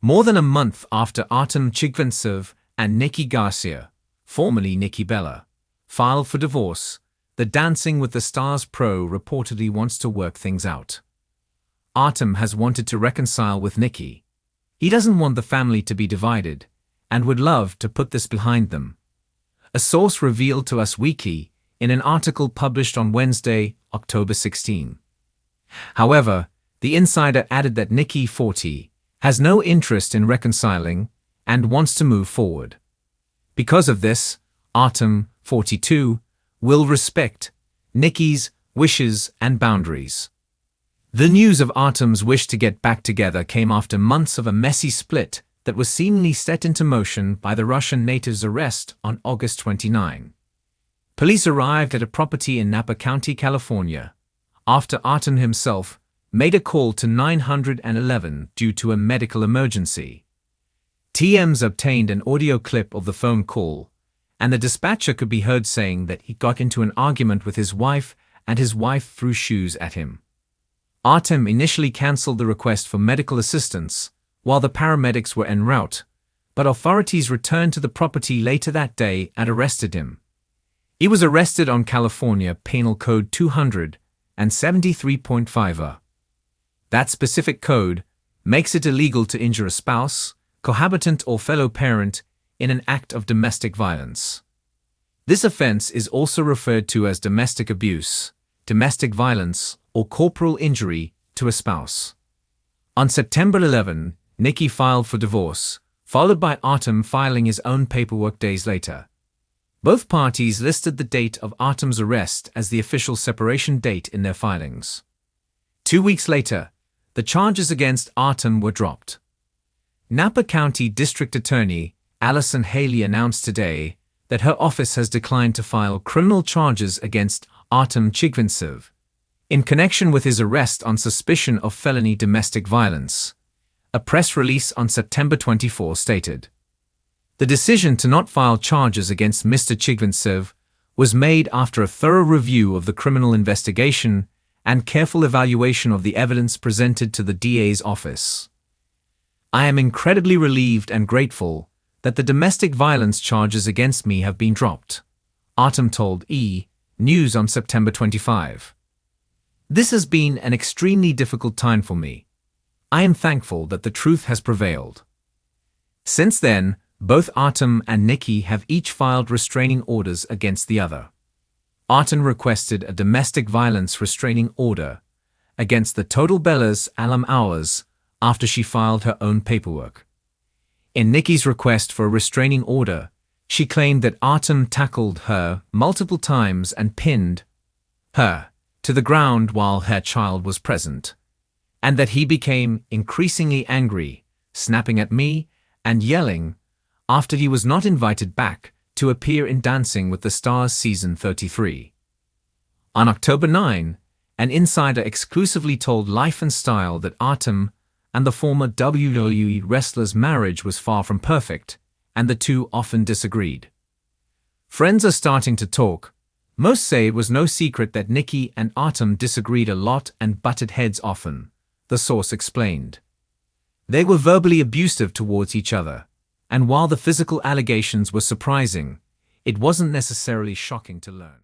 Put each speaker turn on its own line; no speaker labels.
More than a month after Artem Chigvintsev and Nikki Garcia, formerly Nikki Bella, filed for divorce, the Dancing with the Stars pro reportedly wants to work things out. Artem has wanted to reconcile with Nikki. He doesn't want the family to be divided and would love to put this behind them. A source revealed to Us Weekly in an article published on Wednesday, October 16. However, the insider added that Nikki, 40, has no interest in reconciling and wants to move forward. Because of this, Artem, 42, will respect Nikki's wishes and boundaries. The news of Artem's wish to get back together came after months of a messy split that was seemingly set into motion by the Russian native's arrest on August 29. Police arrived at a property in Napa County, California, after Artem himself made a call to 911 due to a medical emergency. TMZ obtained an audio clip of the phone call, and the dispatcher could be heard saying that he got into an argument with his wife and his wife threw shoes at him. Artem initially cancelled the request for medical assistance while the paramedics were en route, but authorities returned to the property later that day and arrested him. He was arrested on California Penal Code 273.5. That specific code makes it illegal to injure a spouse, cohabitant or fellow parent in an act of domestic violence. This offense is also referred to as domestic abuse, domestic violence, or corporal injury to a spouse. On September 11, Nikki filed for divorce, followed by Artem filing his own paperwork days later. Both parties listed the date of Artem's arrest as the official separation date in their filings. 2 weeks later, the charges against Artem were dropped. Napa County District Attorney Allison Haley announced today that her office has declined to file criminal charges against Artem Chigvintsev in connection with his arrest on suspicion of felony domestic violence. A press release on September 24 stated. The decision to not file charges against Mr. Chigvintsev was made after a thorough review of the criminal investigation and careful evaluation of the evidence presented to the DA's office. I am incredibly relieved and grateful that the domestic violence charges against me have been dropped, Artem told E! News on September 25. This has been an extremely difficult time for me. I am thankful that the truth has prevailed. Since then, both Artem and Nikki have each filed restraining orders against the other. Artem requested a domestic violence restraining order against the Total Bellas Alam Hours after she filed her own paperwork. In Nikki's request for a restraining order, she claimed that Artem tackled her multiple times and pinned her to the ground while her child was present, and that he became increasingly angry, snapping at me and yelling after he was not invited back to appear in Dancing with the Stars Season 33. On October 9, an insider exclusively told Life and Style that Artem and the former WWE wrestler's marriage was far from perfect, and the two often disagreed. Friends are starting to talk. Most say it was no secret that Nikki and Artem disagreed a lot and butted heads often, the source explained. They were verbally abusive towards each other, and while the physical allegations were surprising, it wasn't necessarily shocking to learn.